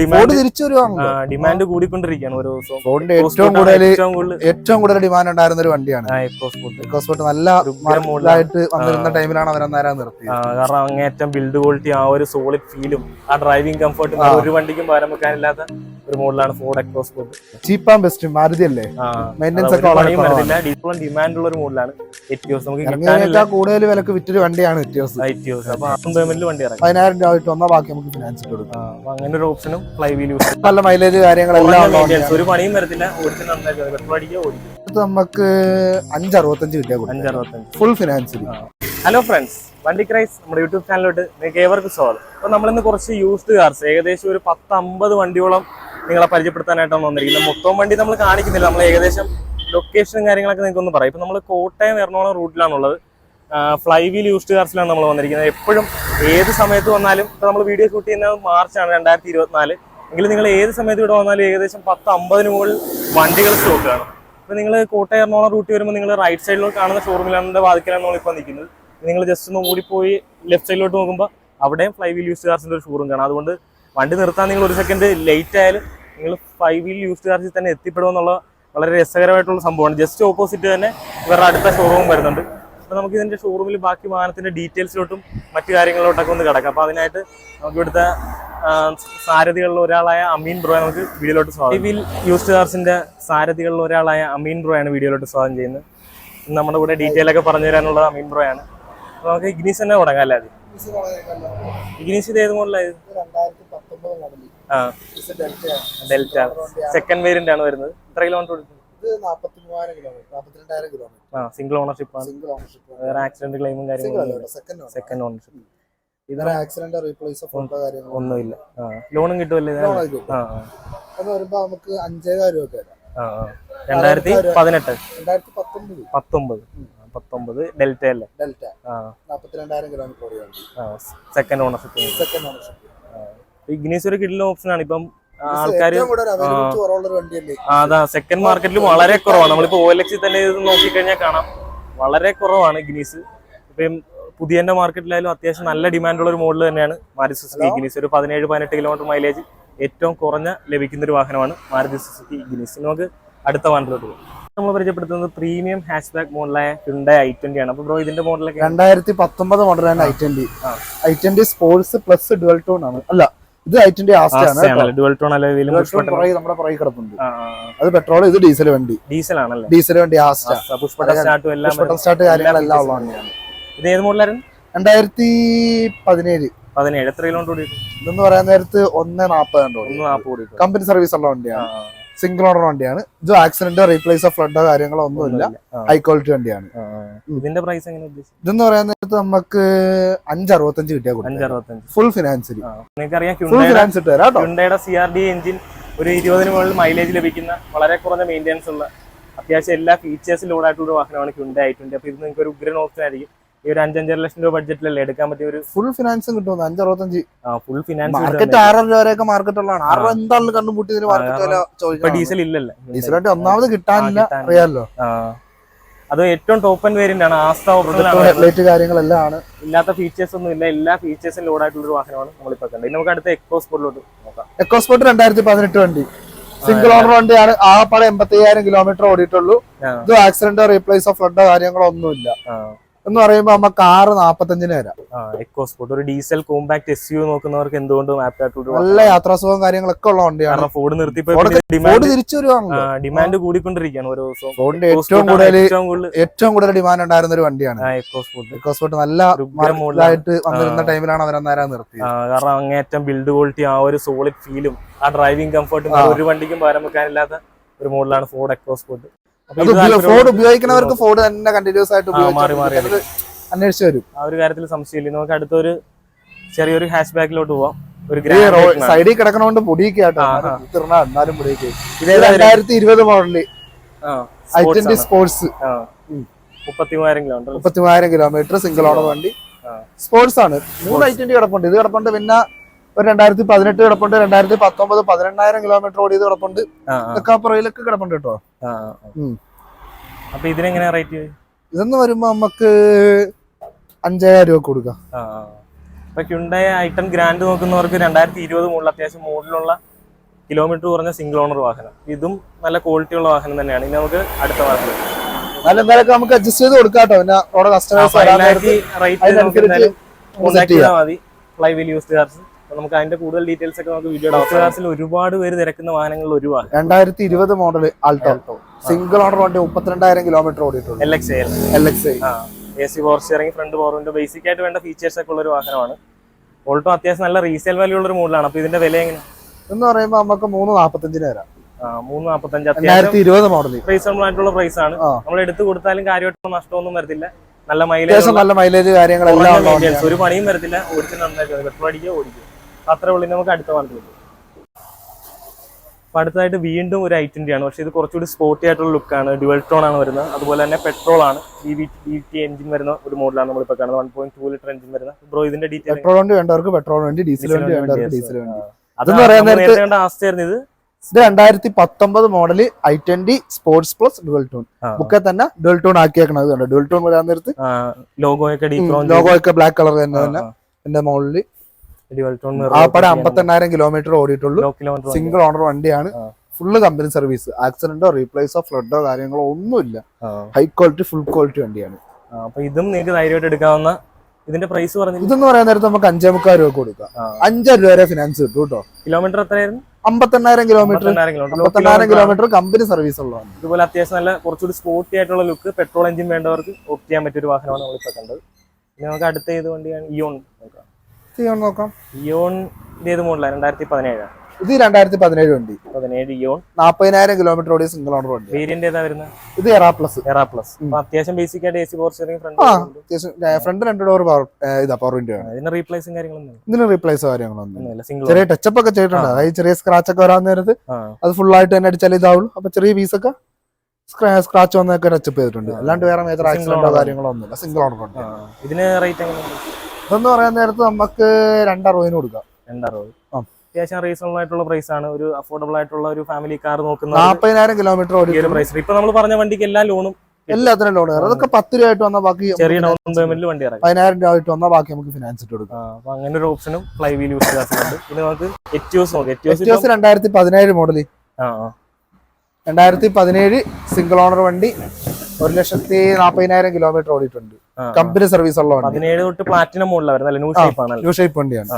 Demand കൂടിക്കൊണ്ടിരിക്കുകയാണ് ഓരോ ദിവസവും. ഫോണിന്റെ ഏറ്റവും കൂടുതൽ ഡിമാൻഡ് ഉണ്ടായിരുന്ന ഒരു വണ്ടിയാണ് എക്കോസ്പോർട്ട്. നല്ല മോഡലായിട്ട് വന്നിരുന്ന ടൈമിലാണ് അവരന്നേരം നിർത്തിയത്. കാരണം അങ്ങേറ്റം ബിൽഡ് ക്വാളിറ്റി, ആ ഒരു സോളിഡ് ഫീലും ആ ഡ്രൈവിംഗ് കംഫർട്ടും ഒരു വണ്ടിക്കും പകരം വെക്കാനില്ലാത്ത ഒരു മോഡലാണ് Ford EcoSport. Cheap and best Maruti അല്ലേ, മെയിൻ്റെനൻസ് ഒക്കെ വരുന്നില്ല. ഇപ്പോഴും ഡിമാൻഡ് ഉള്ള ഒരു മോഡലാണ് എറ്റിയോസ്. നമുക്ക് കൂടുതൽ വിലക്ക് വിറ്റൊരു വണ്ടിയാണ് എറ്റിയോസ്. അപ്പൊ ആദ്യം പേയ്മെന്റിൽ വണ്ടി ഇറങ്ങി 10,000 രൂപ ആയിട്ട് വന്നാൽ ബാക്കി നമുക്ക് ഫിനാൻസ് കൊടുക്കാം. അങ്ങനെ ഒരു ഓപ്ഷനും ഫ്ലൈ വീൽ യൂസ്, നല്ല മൈലേജ് കാര്യങ്ങളെല്ലാം ഒരു പണിയും വരത്തില്ല. ഓടിച്ച് നന്നായിട്ട് പെട്രോൾ അടിക്കുക ഓടിക്കും. നമുക്ക് 565 കിട്ടിയാൽ 565 ഫുൾ ഫിനാൻസിൽ. ഹലോ ഫ്രണ്ട്സ്, വണ്ടി ക്രൈസ് നമ്മുടെ യൂട്യൂബ് ചാനലിലോട്ട് നിങ്ങൾക്ക് ഏവർക്കും സ്വാഗതം. അപ്പോൾ നമ്മളിന്ന് കുറച്ച് യൂസ്ഡ് കാർസ്, ഏകദേശം ഒരു 10-50 വണ്ടിയോളം നിങ്ങളെ പരിചയപ്പെടുത്താനായിട്ടാണ് വന്നിരിക്കുന്നത്. മൊത്തം വണ്ടി നമ്മൾ കാണിക്കുന്നില്ല, നമ്മൾ ഏകദേശം ലൊക്കേഷനും കാര്യങ്ങളൊക്കെ നിങ്ങൾക്കൊന്ന് പറയാം. ഇപ്പം നമ്മൾ കോട്ടയം എറണാകുളം റൂട്ടിലാണുള്ളത്. ഫ്ലൈ വീൽ യൂസ്ഡ് കാർസിലാണ് നമ്മൾ വന്നിരിക്കുന്നത്. എപ്പോഴും ഏത് സമയത്ത് വന്നാലും, ഇപ്പോൾ നമ്മൾ വീഡിയോ ഷൂട്ട് ചെയ്യുന്നത് മാർച്ചാണ് 2024, എങ്കിലും നിങ്ങൾ ഏത് സമയത്ത് ഇവിടെ വന്നാലും ഏകദേശം 10-50 മുകളിൽ വണ്ടികൾ സ്റ്റോക്ക് കാണും. ഇപ്പോൾ നിങ്ങൾ കോട്ടയം എറണാകുളം റൂട്ടിൽ വരുമ്പോൾ നിങ്ങൾ റൈറ്റ് സൈഡിലോട്ട് കാണുന്ന ഷോറൂമിലാണ് വാതിക്കലാണ് നമ്മളിപ്പോൾ നിൽക്കുന്നത്. നിങ്ങൾ ജസ്റ്റ് ഒന്ന് ഓടിപ്പോയി ലെഫ്റ്റ് സൈഡിലോട്ട് നോക്കുമ്പോൾ അവിടെയും ഫ്ലൈ വീൽ യൂസ്ഡ് കാർസിൻ്റെ ഒരു ഷോറൂം കാണാം. അതുകൊണ്ട് വണ്ടി നിർത്താൻ നിങ്ങൾ ഒരു സെക്കൻഡ് ലേറ്റ് ആയാലും നിങ്ങൾ ഫ്ലൈ വീൽ യൂസ്ഡ് കാർസിൽ തന്നെ എത്തിപ്പെടുമെന്നുള്ള വളരെ രസകരമായിട്ടുള്ള സംഭവമാണ്. ജസ്റ്റ് ഓപ്പോസിറ്റ് തന്നെ ഇവരുടെ അടുത്ത ഷോറൂം വരുന്നുണ്ട്. അപ്പോൾ നമുക്ക് ഇതിൻ്റെ ഷോറൂമിൽ ബാക്കി വാഹനത്തിൻ്റെ ഡീറ്റെയിൽസിലോട്ടും മറ്റു കാര്യങ്ങളിലോട്ടൊക്കെ ഒന്ന് കിടക്കാം. അപ്പോൾ അതിനായിട്ട് നമുക്ക് ഇവിടുത്തെ സാരഥികളിൽ ഒരാളായ അമീൻ ബ്രോയെ നമുക്ക് വീഡിയോയിലോട്ട് സ്വാഗതം. ഫ്ലൈ വീൽ യൂസ്ഡ് കാർസിൻ്റെ സാരഥികളിൽ ഒരാളായ അമീൻ ബ്രോയാണ് വീഡിയോയിലോട്ട് സ്വാഗതം ചെയ്യുന്നത്. നമ്മുടെ കൂടെ ഡീറ്റെയിൽ ഒക്കെ പറഞ്ഞു തരാനുള്ളത് അമീൻ ബ്രോയാണ്. അപ്പോൾ നമുക്ക് ഇഗ്നീസ് തന്നെ തുടങ്ങാം അല്ലേ? അത് ഇഗ്നീസ് ഇത് ഏത് മോഡലായത്? ഡെൽറ്റ സെക്കൻഡ് വേരിയന്റ് ആണ് വരുന്നത്. എത്ര കിലോമീറ്റർ കൊടുക്കും? സിംഗിൾ ഓണർഷിപ്പ് ആണ്. വേറെ ആക്സിഡന്റ് ക്ലെയിമും കാര്യങ്ങളും സെക്കൻഡ് ഓണർഷിപ്പ്. ഇതിന് ആക്സിഡന്റ് റീപ്ലേസ് ഒന്നുമില്ല. ലോണും കിട്ടുമല്ലേ? നമുക്ക് 5,000 രൂപ 2018 19 ഡെൽറ്റ അല്ലേ? 42,000 കിലോമീറ്റർ സെക്കൻഡ് ഓണർഷിപ്പ്. ഇഗ്നീസ് ഒരു കിഡിലെ ഓപ്ഷൻ ആണ്. ഇപ്പം ആൾക്കാർ അതാ സെക്കൻഡ് മാർക്കറ്റിൽ വളരെ കുറവാണ്. നമ്മളിപ്പോ OLX തന്നെ ഇത് നോക്കിക്കഴിഞ്ഞാൽ കാണാം, വളരെ കുറവാണ് ഇഗ്നീസ്. ഇപ്പം പുതിയ മാർക്കറ്റിലായാലും അത്യാവശ്യം നല്ല ഡിമാൻഡുള്ള ഒരു മോഡൽ തന്നെയാണ് മാരുതി സുസുക്കി ഇഗ്നീസ്. ഒരു 17-18 കിലോമീറ്റർ മൈലേജ് ഏറ്റവും കുറഞ്ഞ ലഭിക്കുന്ന ഒരു വാഹനമാണ് മാരുതി സുസുക്കി ഇഗ്നീസ്. നമുക്ക് അടുത്ത വാഹനത്തിലോട്ട് പോകും. നമ്മൾ പരിചയപ്പെടുത്തുന്നത് പ്രീമിയം ഹാച്ച് ബാക്ക് മോഡലായ ഹ്യുണ്ടായി i20 ആണ്. അപ്പോൾ ബ്രോ ഇതിന്റെ മോഡലൊക്കെ 2019 മോഡലാണ് i20 sports plus dual tone ആണ്. അല്ല, ഇത് i20 ആണ്. ഡുവൽ ടോൺ അല്ലെങ്കിൽ നമ്മുടെ പുറകെ കിടപ്പുണ്ട്. അത് പെട്രോൾ, ഇത് ഡീസൽ വണ്ടി. ഡീസൽ ആണല്ലേ? ഡീസൽ വണ്ടി സ്റ്റാർട്ട് കാര്യങ്ങളെല്ലാം ഉള്ളതാണ്. ഇത് ഏത് മോഡലായിരുന്നു? 2017. എത്ര കിലോമീറ്റർ ഓടി? ഇതെന്ന് പറയാൻ നേരത്ത് 140 കമ്പനി സർവീസ് ഉള്ള വണ്ടിയാണ്. സിംഗിൾ ഓണർ വണ്ടിയാണ്. ഇത് ആക്സിഡന്റ് റീപ്ലേസ് ഫ്ലഡോ കാര്യങ്ങളോ ഒന്നുമില്ല. ഹൈ ക്വാളിറ്റി വണ്ടിയാണ്. ഇതിന്റെ പ്രൈസ് എങ്ങനെ? ഇതെന്ന് പറയാൻ നേരത്ത് നമുക്ക് 565 കിട്ടിയാൽ ഫുൾ ഫിനാൻസിൽ ഫുൾ ഫിനാൻസ് ഇട്ട് തരാം. ഹ്യുണ്ടായിയുടെ CRD എഞ്ചിൻ, ഒരു 20 മുകളിൽ മൈലേജ് ലഭിക്കുന്ന വളരെ കുറഞ്ഞ മെയിൻ്റെനൻസ് ഉള്ള അത്യാവശ്യം എല്ലാ ഫീച്ചേഴ്സും ലോഡായിട്ടുള്ള വാഹനമാണ് ഹ്യുണ്ടായി i20. അപ്പോൾ ഇത് നിങ്ങൾക്ക് ഒരു ഉഗ്രൻ ഓപ്ഷൻ ആയിരിക്കും. ഈ ഒരു 5-5.5 ലക്ഷം രൂപ ബഡ്ജറ്റിലല്ലേ എടുക്കാൻ പറ്റിയ ഒരു ഫുൾ ഫിനാൻസും കിട്ടും. 565 ഫുൾ ഫിനാൻസ്. മാർക്കറ്റ് 6 രൂപയൊക്കെ മാർക്കറ്റ് ഉള്ളതാണ്. 6 എന്താണെന്ന് കണ്ടുമുട്ടി ഡീസൽ ഇല്ലല്ലേ? ഡീസലായിട്ട് ഒന്നാമത് കിട്ടാനില്ല, അറിയാമല്ലോ. അത് ഏറ്റവും ടോപ്പ് ആൻഡ് വേരിയന്റ് ആണ്. ആസ്ത ഹെഡ്ലൈറ്റ് കാര്യങ്ങളെല്ലാം ആണ്. ഇല്ലാത്ത ഫീച്ചേഴ്സ് ഒന്നും ഇല്ല. എല്ലാ ഫീച്ചേഴ്സും ലോഡ് ആയിട്ടുള്ള ഒരു വാഹനമാണ് നമ്മളിപ്പോ കണ്ടത്. നമുക്ക് അടുത്ത എക്കോസ്പോർട്ടിലോട്ട് നോക്കാം. എക്കോസ്പോർട്ട് 2018 വണ്ടി, സിംഗിൾ ഓണർ വണ്ടിയാണ്. ആകപ്പാടെ 85,000 കിലോമീറ്റർ ഓടിയിട്ടുള്ളൂ. ഇത് ആക്സിഡന്റോ റീപ്ലേസോ ഫ്ലഡോ കാര്യങ്ങളോ ഒന്നുമില്ല. എന്ന് പറയുമ്പോ നമുക്ക് 645 വരാം. എക്കോസ്പോർട്ട് ഒരു ഡീസൽ കോമ്പാക്ട് SUV നോക്കുന്നവർക്ക് എന്തുകൊണ്ടും നല്ല യാത്രാസുഖം കാര്യങ്ങളൊക്കെ ഉള്ള വണ്ടിയാണ്. ഫോർഡ് നിർത്തി ഡിമാൻഡ് കൂടിക്കൊണ്ടിരിക്കുകയാണ് ഓരോ ദിവസവും. ഫോർഡിന്റെ ഏറ്റവും കൂടുതൽ ഡിമാൻഡ് ഉണ്ടായിരുന്ന ഒരു വണ്ടിയാണ് എക്കോസ്പോർട്ട്. നല്ല മോഡലായിട്ട് വന്നിരുന്ന ടൈമിലാണ് അവരന്നേരം നിർത്തിയത്. കാരണം അങ്ങേറ്റം ബിൽഡ് ക്വാളിറ്റി, ആ ഒരു സോളിഡ് ഫീലും ആ ഡ്രൈവിംഗ് കംഫർട്ടും ഒരു വണ്ടിക്കും പകരം വെക്കാനില്ലാത്ത ഒരു മോഡലാണ് ഫോർഡ് എക്കോസ്പോർട്ട്. ഫോർഡ് ഉപയോഗിക്കുന്നവർക്ക് ഫോർഡ് തന്നെ കണ്ടിന്യൂസ് ആയിട്ട് അന്വേഷിച്ചു വരും. ആ ഒരു കാര്യത്തിൽ സംശയമില്ല. നമുക്ക് അടുത്തൊരു ചെറിയൊരു ഹാഷ് ബാക്കിലോട്ട് പോവാം. ഒരു സൈഡിൽ കിടക്കണോണ്ട് പൊടിയൊക്കെ ആട്ടോ, എന്നാലും പൊടിയൊക്കെ. 2020 model i20 sports, 33,000 kilometre single owner വണ്ടി. സ്പോർട്സ് ആണ്. 3 i20 കിടപ്പുണ്ട്. ഇത് കിടപ്പുണ്ട്. പിന്നെ ഒരു 2018 കിടപ്പുണ്ട്. 2019 18,000 കിലോമീറ്റർ ഓടിയത് കിടപ്പുണ്ട്. ഇതൊക്കെ പുറയിലൊക്കെ കിടപ്പുണ്ട് കേട്ടോ. അപ്പൊ ഇതിനെങ്ങനെ റേറ്റ്? ഇതെന്ന് വരുമ്പോ നമുക്ക് 5,000 രൂപ കൊടുക്കാം. ഇപ്പൊ ഹ്യുണ്ടായി i10 ഗ്രാൻഡ് നോക്കുന്നവർക്ക് 2020 മുകളിൽ അത്യാവശ്യം മോഡലുള്ള കിലോമീറ്റർ കുറഞ്ഞ സിംഗിൾ ഓണർ വാഹനം. ഇതും നല്ല ക്വാളിറ്റി ഉള്ള വാഹനം തന്നെയാണ്. ഇനി നമുക്ക് അടുത്ത വാഹനം എന്നാലും എന്തായാലും നമുക്ക് അഡ്ജസ്റ്റ് ചെയ്ത് കൊടുക്കാട്ടോ. പിന്നെ അവിടെ കസ്റ്റമേഴ്സ് മതി. Fly wheel used cars. നമുക്ക് അതിന്റെ കൂടുതൽ ഡീറ്റെയിൽസ് ഒക്കെ നമുക്ക് വീഡിയോ കാർസിൽ ഒരുപാട് പേര് തിരക്കുന്ന വാഹനങ്ങളിൽ ഒരു വാഹനം 2020 മോഡൽ ആൾട്ടോ സിംഗിൾ ഓണർ വണ്ടി 32,000 കിലോമീറ്റർ ഓടിയിട്ടുണ്ട്. LXi AC power steering, front power window, basic ആയിട്ട് വേണ്ട ഫീച്ചേഴ്സ് ഒക്കെ ഉള്ള ഒരു വാഹനമാണ്. ഓൾട്ടോ അത്യാവശ്യം നല്ല റീസെയിൽ വാല്യൂ ഉള്ള ഒരു മോഡലാണ്. അപ്പൊ ഇതിന്റെ വില എങ്ങനെ എന്ന് പറയുമ്പോൾ നമുക്ക് 345 വരാം. 345 2020 മോഡൽ റീസണബിൾ ആയിട്ടുള്ള പ്രൈസ് ആണ്. നമ്മൾ എടുത്തു കൊടുത്താലും കാര്യമായിട്ടുള്ള നഷ്ടമൊന്നും വരത്തില്ല. നല്ല മൈലേജ് കാര്യങ്ങളെല്ലാം ഒരു പണിയും വരത്തില്ല. ഓടിച്ച് നന്നായിട്ട് പെട്രോൾ അടിക്കുക, ഓടിക്കുക, അത്ര ഉള്ളിൽ നമുക്ക് അടുത്ത വാഹനത്തിൽ. അപ്പൊ അടുത്തതായിട്ട് വീണ്ടും ഒരു i20 ആണ്. പക്ഷേ ഇത് കുറച്ചുകൂടി സ്പോർട്ടി ആയിട്ടുള്ള ലുക്കാണ്. ഡ്യുവൽ ടോൺ ആണ് വരുന്നത്. അതുപോലെ തന്നെ പെട്രോൾ ആണ്. VVT എഞ്ചിൻ വരുന്ന ഒരു മോഡലാണ് നമ്മളിപ്പോൾ കാണുന്നത്. 1.2 ലിറ്റർ എഞ്ചിൻ വരുന്ന. ബ്രോ ഇതിന്റെ ഡീറ്റെയിൽ പെട്രോൾ വണ്ടി വേണ്ടവർക്ക് പെട്രോൾ വണ്ടി, ഡീസൽ വണ്ടി വേണ്ടവർക്ക് ഡീസൽ വണ്ടി. അതെന്ന് പറയുന്നത് ആസ്തായിരുന്നു. ഇത് 2019 model i20 sports plus dual tone. ബുക്കെ തന്നെ ഡുവൽ ടോൺ ആക്കിയേക്കണത് കണ്ടോ. ഡുവൽ ടോൺ വരാൻ നേരത്ത് ലോഗോ ഒക്കെ ബ്ലാക്ക് കളർ തന്നെ എന്റെ മോഡലിൽ ആ പടം 58,000 കിലോമീറ്റർ ഓടിയിട്ടുള്ളൂ. സിംഗിൾ ഓണർ വണ്ടിയാണ്. Full company service. ആക്സിഡന്റോ റീപ്ലേസോ ഫ്ലഡോ കാര്യങ്ങളോ ഒന്നുമില്ല. ഹൈ ക്വാളിറ്റി ഫുൾ ക്വാളിറ്റി വണ്ടിയാണ്. അപ്പൊ ഇതും നിങ്ങൾക്ക് ധൈര്യമായിട്ട് എടുക്കാവുന്ന. ഇതിന്റെ പ്രൈസ് പറഞ്ഞു ഇതെന്ന് പറയാൻ നേരത്തെ നമുക്ക് 5,300 രൂപ കൊടുക്കാം. 5 രൂപ വരെ ഫിനാൻസ് കിട്ടും കേട്ടോ. കിലോമീറ്റർ എത്രയായിരുന്നു? 59,000 കിലോമീറ്റർ കമ്പനി സർവീസ് ഉള്ളതാണ്. ഇതുപോലെ അത്യാവശ്യം നല്ല കുറച്ചുകൂടി സ്പോർട്ടി ആയിട്ടുള്ള ലുക്ക്, പെട്രോൾ എഞ്ചിൻ വേണ്ടവർക്ക് ഓപ്റ്റ് ചെയ്യാൻ പറ്റിയ ഒരു വാഹനമാണ് നമ്മളിപ്പോൾ കണ്ടത്. ഇനി നമുക്ക് അടുത്ത ഏത് വണ്ടിയാണ്? ഇയോൺ നോക്കാം. ഇയോൺ ഏത് മോഡലാണ്? 2017. ഇത് 2017 വണ്ടി. 17 ഇയോൺ 40,000 കിലോമീറ്റർ ഓടിയ സിംഗിൾ ഓണർ വണ്ടി. വേരിയന്റ് ഏതാ വരുന്നത്? ഇത് എറാ പ്ലസ്. അത്യാവശ്യം ബേസിക് ആയിട്ട് AC power steering, front 2 door power window ആണ്. ഇതിന് റീപ്ലേസും കാര്യങ്ങളൊന്നും ഇതിന് റീപ്ലേസ് കാര്യങ്ങളൊന്നും ചെറിയ ടച്ചപ്പ് ഒക്കെ ചെയ്തിട്ടുണ്ട്. അതായത് ചെറിയ സ്ക്രാച്ച് ഒക്കെ വരാൻ നേരത്ത് അത് ഫുൾ ആയിട്ട് തന്നെ അടിച്ചാൽ ഇതാവുള്ളൂ. അപ്പൊ ചെറിയ പീസൊക്കെ സ്ക്രാച്ച് വന്നൊക്കെ ടച്ചപ്പ് ചെയ്തിട്ടുണ്ട്. അല്ലാണ്ട് വേറെ മേജർ ആക്സിഡന്റോ കാര്യങ്ങളോ ഒന്നുമില്ല. സിംഗിൾ ഓണർ വണ്ടി. ഇതിന് റേറ്റ് എങ്ങനെ? ഇതെന്ന് പറയാൻ നേരത്ത് നമുക്ക് 260 കൊടുക്കാം. 260 അത്യാവശ്യം റീസണബിൾ ആയിട്ടുള്ള പ്രൈസ് ആണ്. ഒരു അഫോർഡബിൾ ആയിട്ടുള്ള ഒരു ഫാമിലി കാർ നോക്കുന്ന 40,000 കിലോമീറ്റർ ഓടിയ പ്രൈസ്. ഇപ്പൊ നമ്മൾ പറഞ്ഞ വണ്ടിക്ക് എല്ലാ ലോണും എല്ലാത്തിനും ലോൺ കയറും. അതൊക്കെ 10 രൂപ ആയിട്ട് വന്നാൽ ബാക്കി ചെറിയ ഡൗൺ പേയ്മെന്റിൽ വണ്ടി ഇറങ്ങും. 10,000 രൂപ ആയിട്ട് വന്നാൽ ബാക്കി നമുക്ക് ഫിനാൻസ് ഇട്ട് കൊടുക്കാം. അപ്പൊ അങ്ങനെ ഒരു ഓപ്ഷനും ഫ്ലൈ വീൽ യൂസ് ചെയ്യാറുണ്ട്. ഇനി നമുക്ക് എറ്റിയോസ് നോക്കാം. Etios 2017 model. 2017 സിംഗിൾ ഓണർ വണ്ടി. 1,40,000 കിലോമീറ്റർ ഓടിയിട്ടുണ്ട്. കമ്പനി സർവീസ് ഉള്ള വണ്ടി. 17 തൊട്ട് പ്ലാറ്റിനം മോഡലാണ് വരുന്നത്. ന്യൂ ഷേപ്പ് വണ്ടിയാണ്.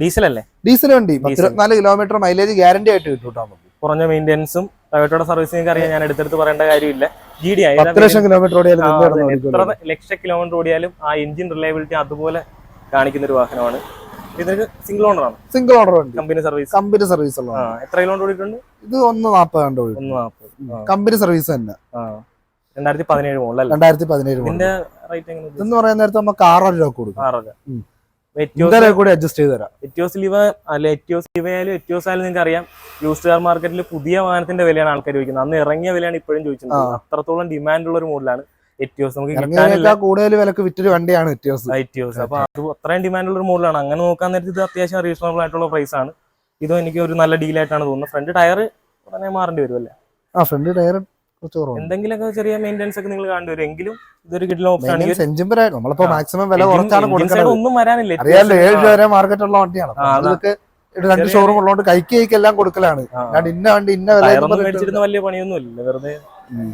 ഡീസൽ അല്ലേ? ഡീസൽ വണ്ടി. 24 കിലോമീറ്റർ മൈലേജ് ഗ്യാരണ്ടി ആയിട്ട് കിട്ടും. കുറഞ്ഞ മെയിൻ്റെനൻസും ടൊയോട്ടയുടെ സർവീസിംഗ് അറിയാൻ ഞാൻ എടുത്തെടുത്ത് പറയേണ്ട കാര്യമില്ല. GDI 10 ലക്ഷം കിലോമീറ്റർ ഓടിയാലും എത്ര ലക്ഷം കിലോമീറ്റർ ഓടിയാലും ആ എഞ്ചിൻ റിലയബിലിറ്റി അതുപോലെ കാണിക്കുന്ന ഒരു വാഹനമാണ്. ഇതിന് സിംഗിൾ ഓണർ ആണ്. സിംഗിൾ ഓണർ വണ്ടി. കമ്പനി സർവീസ് ഉള്ള. എത്ര കിലോമീറ്റർ ഓടിയിട്ടുണ്ട്? ഇത് 140 കമ്പനി സർവീസ് തന്നെ. 2017 മോഡൽ. 2017 ഇതിന്റെ റേറ്റ് എങ്ങനെ? ഇതെന്ന് പറയാൻ നേരത്തെ നമുക്ക് 6,000 രൂപ കൊടുക്കും. 6,000 കൂടി അഡ്ജസ്റ്റ് ചെയ്ത് തരാം. എറ്റിയോസ് ലിവ അല്ല, എറ്റിയോസ് ലിവയാലും എറ്റിയോസ് ആയാലും നിങ്ങൾക്ക് അറിയാം, യൂസ്ഡ് കാർ മാർക്കറ്റിൽ പുതിയ വാഹനത്തിന്റെ വിലയാണ് ആൾക്കാർ ചോദിക്കുന്നത്. അന്ന് ഇറങ്ങിയ വിലയാണ് ഇപ്പോഴും ചോദിക്കുന്നത്. അത്രത്തോളം ഡിമാൻഡ് ഉള്ള ഒരു മോഡലാണ് എറ്റിയോസ്. നമുക്ക് കൂടുതൽ വിലക്ക് വിറ്റൊരു വണ്ടിയാണ് എറ്റിയോസ്. അപ്പൊ അത് അത്രയും ഡിമാൻഡ് ഉള്ള ഒരു മോഡലാണ്. അങ്ങനെ നോക്കാൻ നേരത്തെ ഇത് അത്യാവശ്യം റീസണബിൾ ആയിട്ടുള്ള പ്രൈസ് ആണ്. ഇതും എനിക്ക് ഒരു നല്ല ഡീലായിട്ടാണ് തോന്നുന്നത്. ഫ്രണ്ട് ടയർ ഉടനെ മാറേണ്ടി വരും അല്ലേ? ഫ്രണ്ട് ടയർ എന്തെങ്കിലുമൊക്കെ ചെറിയ മെയിൻ്റെനൻസ് ഒക്കെ നിങ്ങൾ കാണേണ്ടി വരും. എങ്കിലും ഇതൊരു കിട്ടുന്ന ഓപ്ഷൻ ആണ്. നമ്മളിപ്പോ മാക്സിമം വില കുറച്ചാണ് കൊടുക്കുന്നത്. ഒന്നും വരാനില്ല. അറിയാലോ, 7 രൂപ വരെ മാർക്കറ്റ് ഉള്ള വണ്ടിയാണ്. അതൊക്കെ 2 ഷോറൂം ഉള്ളതുകൊണ്ട് കൈക്കെല്ലാം കൊടുക്കലാണ്. ഇന്ന വണ്ടി ഇന്ന വില മേടിച്ചിരുന്ന വലിയ പണിയൊന്നും ഇല്ല. വെറുതെ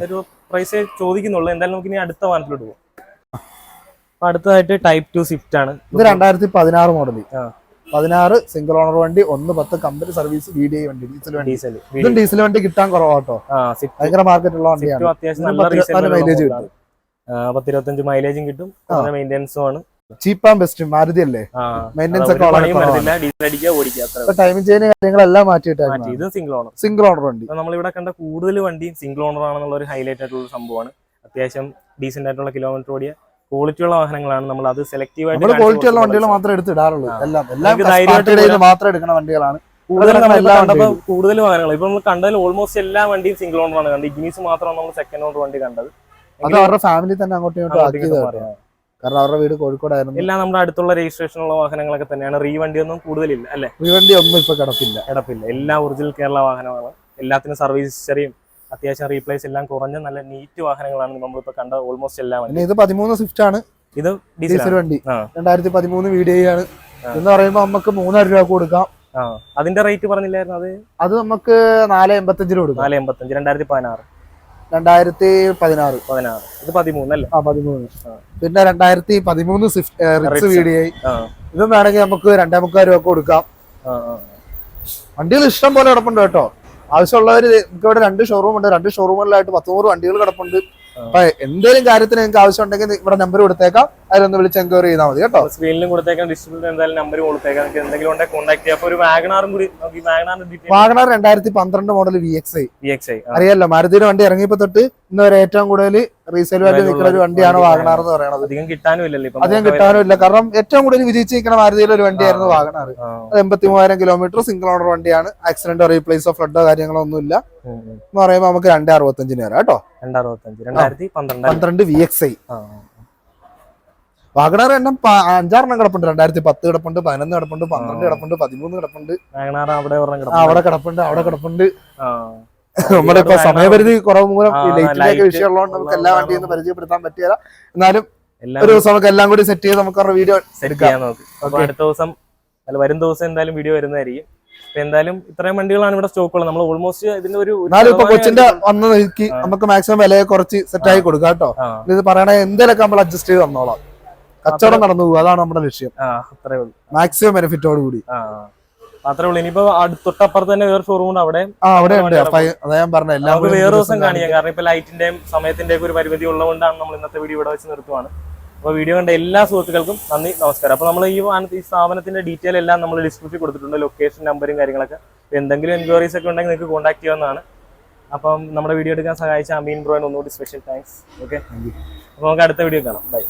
ഒരു പ്രൈസ് ചോദിക്കുന്നുള്ളൂ. എന്തായാലും നമുക്ക് ഇനി അടുത്ത വാഹനത്തിലോട്ട് പോകും. അടുത്തതായിട്ട് Type 2 സ്വിഫ്റ്റ് ആണ്. ഇത് 2016 മോഡൽ. 16 സിംഗിൾ ഓണർ വണ്ടി. 110 കമ്പനി സർവീസ്. VDI വണ്ടി. ഡീസൽ വണ്ടി കിട്ടാൻ കുറവാട്ടോ. ഭയങ്കര മാർക്കറ്റ് ഉള്ള വണ്ടിയാണ്. മൈലേജ് കിട്ടും. 10-25 മൈലേജും കിട്ടും. മെയിൻ്റെനൻസും ആണ്. ചീപ്പ് ആൻഡ് ബെസ്റ്റ്. മാരുതി അല്ലേ? മെയിൻ്റെനൻസ് ഒക്കെ ടൈമിംഗ് ചെയ്യുന്ന കാര്യങ്ങളെല്ലാം മാറ്റിയിട്ടാണ്. ഇത് സിംഗിൾ ഓണർ വണ്ടി. നമ്മളിവിടെ കണ്ട കൂടുതൽ വണ്ടിയും സിംഗിൾ ഓണർ ആണെന്നുള്ള ഒരു ഹൈലൈറ്റ് ആയിട്ടുള്ള സംഭവമാണ്. അത്യാവശ്യം ഡീസന്റ് ആയിട്ടുള്ള കിലോമീറ്റർ ഓടിയ ക്വാളിറ്റി ഉള്ള വാഹനങ്ങളാണ്. നമ്മൾ അത് സെലക്റ്റീവ് ആയിട്ട് ക്വാളിറ്റി ഉള്ള വണ്ടികൾ മാത്രമേ എടുത്തിടാറുള്ളൂ. മാത്രം എടുക്കുന്ന വണ്ടികളാണ് കൂടുതൽ വാഹനങ്ങൾ. ഇപ്പൊ നമ്മൾ കണ്ടതിൽ ഓൾമോസ്റ്റ് എല്ലാ വണ്ടിയും സിംഗിൾ ഓണർ ആണ് കണ്ടത്. ഇഗ്നീസ് മാത്രമാണ് നമ്മൾ സെക്കൻഡ് ഓണർ വണ്ടി കണ്ടത്. അത് അവരുടെ ഫാമിലി തന്നെ അങ്ങോട്ടും ഇങ്ങോട്ടും ആക്കിയത്. കാരണം അവരുടെ വീട് കോഴിക്കോടായിരുന്നു. എല്ലാം നമ്മുടെ അടുത്തുള്ള രജിസ്ട്രേഷൻ ഉള്ള വാഹനങ്ങളൊക്കെ തന്നെയാണ്. റീ വണ്ടിയൊന്നും കൂടുതലില്ല അല്ലെ? റീ വണ്ടി ഒന്നും ഇപ്പൊ കിടപ്പില്ല. എല്ലാം ഒറിജിനൽ കേരള വാഹനങ്ങളാണ്. എല്ലാത്തിനും സർവീസ് ഹിസ്റ്ററിയും അത്യാവശ്യം റീപ്ലേസ് എല്ലാം കുറഞ്ഞ നല്ല നീറ്റ് വാഹനങ്ങളാണ് നമ്മളിപ്പോ കണ്ട ഓൾമോസ്റ്റ് എല്ലാ വണ്ടിയും. ഇത് 13 സ്വിഫ്റ്റ് ആണ്. ഇത് ഡീസൽ വണ്ടി. 2013 VDI ആണ്. എന്ന് പറയുമ്പോൾ നമുക്ക് 3,000 രൂപ കൊടുക്കാം. അതിന്റെ റേറ്റ് പറഞ്ഞില്ലായിരുന്നു? അത് നമുക്ക് 485 കൊടുക്കും. 485, 2016. 2016. ഇത് 13 അല്ലേ? 13. പിന്നെ 2013 റിക്സ് VDI. ഇതും വേണമെങ്കിൽ നമുക്ക് 2,300 രൂപ കൊടുക്കാം. വണ്ടികൾ ഇഷ്ടം പോലെ കിടപ്പുണ്ട് കേട്ടോ. ആവശ്യമുള്ളവര് നമുക്ക് ഇവിടെ 2 ഷോറൂം ഉണ്ട്. 2 ഷോറൂമുകളിലായിട്ട് 100 വണ്ടികൾ കിടപ്പുണ്ട്. അപ്പൊ എന്തെങ്കിലും കാര്യത്തിന് നിങ്ങൾക്ക് ആവശ്യം ഉണ്ടെങ്കിൽ ഇവിടെ നമ്പർ കൊടുത്തേക്കാം, അതിലൊന്ന് വിളിച്ച് എൻക്വയറി ചെയ്താൽ മതി കേട്ടോ. സ്ക്രീനിലും കൊടുത്തേക്കാം, ഡിസ്ട്രിബ്യൂട്ടർ എന്തായാലും നമ്പർ കൊടുത്തേക്കാം. നിങ്ങൾക്ക് എന്തെങ്കിലും ഉണ്ടെങ്കിൽ കോൺടാക്ട് ചെയ്യാം. ഒരു വാഗണാറും കൂടി വാഗണാർ 2012 മോഡൽ VXI അറിയാലോ. മാരുതിയുടെ വണ്ടി ഇറങ്ങിയപ്പോ തൊട്ട് ഇന്ന് വരെ ഏറ്റവും കൂടുതൽ റീസെയിൽ വാല്യൂ നിൽക്കുന്ന ഒരു വണ്ടിയാണ് വാഗണാർ എന്ന് പറയുന്നത്. അധികം കിട്ടാനും ഇല്ല. കാരണം ഏറ്റവും കൂടുതൽ വിജയിച്ചിരിക്കുന്ന മാരുതിയിലെ ഒരു വണ്ടിയായിരുന്നു വാഗണാർ. 83,000 കിലോമീറ്റർ സിംഗിൾ ഓണർ വണ്ടിയാണ്. ആക്സിഡന്റോ റീപ്ലേസോ ഫ്ലഡോ കാര്യങ്ങളോ ഒന്നും ഇല്ല എന്ന് പറയുമ്പോൾ നമുക്ക് 265 വരാം കേട്ടോ. 2012 VXI വാഗണാർ എണ്ണം 5-6 കിടപ്പുണ്ട്. 2010 കിടപ്പുണ്ട്, 11 കിടപ്പുണ്ട്, 12 കിടപ്പുണ്ട്, 13 കിടപ്പുണ്ട്. അവിടെ കിടപ്പുണ്ട്. നമ്മുടെ ഇപ്പൊ സമയപരിധി കുറവ് മൂലം ലൈറ്റിലേക്ക് വിഷയമുള്ളതുകൊണ്ട് നമുക്ക് എല്ലാ വണ്ടിയും പരിചയപ്പെടുത്താൻ പറ്റിയല്ല. എന്നാലും ഒരു ദിവസം നമുക്ക് എല്ലാം കൂടി സെറ്റ് ചെയ്ത് നമുക്ക് വീഡിയോ എടുക്കാൻ നോക്കും. അപ്പൊ അടുത്ത ദിവസം വരും ദിവസം എന്തായാലും വീഡിയോ വരുന്നതായിരിക്കും. എന്തായാലും ഇത്രയും വണ്ടികളാണ് ഇവിടെ സ്റ്റോക്ക് ഉള്ളത്. നമ്മൾ ഓൾമോസ്റ്റ് ഇതിന്റെ ഒരു ഇപ്പൊ കൊച്ചിന്റെ വന്ന് നോക്കി നമുക്ക് മാക്സിമം വിലയെ കുറച്ച് സെറ്റ് ആയി കൊടുക്കാം കേട്ടോ. ഇത് പറയണ എന്തെങ്കിലുമൊക്കെ നമ്മൾ അഡ്ജസ്റ്റ് ചെയ്ത് തന്നോളാം. കച്ചവടം നടന്നു പോകും, അതാണ് നമ്മുടെ ലക്ഷ്യം. അത്രേ ഉള്ളൂ, മാക്സിമം ബെനിഫിറ്റോട് കൂടി. അത്രേ ഉള്ളൂ. ഇനിയിപ്പോ തൊട്ടപ്പുറത്ത് തന്നെ വേറെ ഷോറൂം ഉണ്ട്. അവിടെ ഉണ്ട്. അതാ ഞാൻ പറഞ്ഞ എല്ലാം വേറെ ദിവസം കാണിക്കാം. കാരണം ഇപ്പൊ ലൈറ്റിന്റെയും സമയത്തിന്റെയും ഒരു പരിമിതി ഉള്ളതുകൊണ്ടാണ് നമ്മൾ ഇന്നത്തെ വീഡിയോ ഇവിടെ വെച്ച് നിർത്തുവാണ്. അപ്പോൾ വീഡിയോ കണ്ട എല്ലാ സുഹൃത്തുക്കൾക്കും നന്ദി, നമസ്കാരം. അപ്പോൾ നമ്മൾ ഈ സ്ഥാപനത്തിന്റെ ഡീറ്റെയിൽ എല്ലാം നമ്മൾ ഡിസ്ക്രിപ്ഷനിൽ കൊടുത്തിട്ടുണ്ട്, ലൊക്കേഷൻ നമ്പറും കാര്യങ്ങളൊക്കെ. എന്തെങ്കിലും എൻക്വയറീസ് ഒക്കെ ഉണ്ടെങ്കിൽ നിങ്ങൾക്ക് കോൺടാക്ട് ചെയ്യാവുന്നതാണ്. അപ്പം നമ്മുടെ വീഡിയോ എടുക്കാൻ സഹായിച്ച അമീൻ ബ്രോന് ഒന്നുകൂടി സ്പെഷ്യൽ താങ്ക്സ്. ഓക്കെ, അപ്പോൾ നമുക്ക് അടുത്ത വീഡിയോ കാണാം. ബൈ.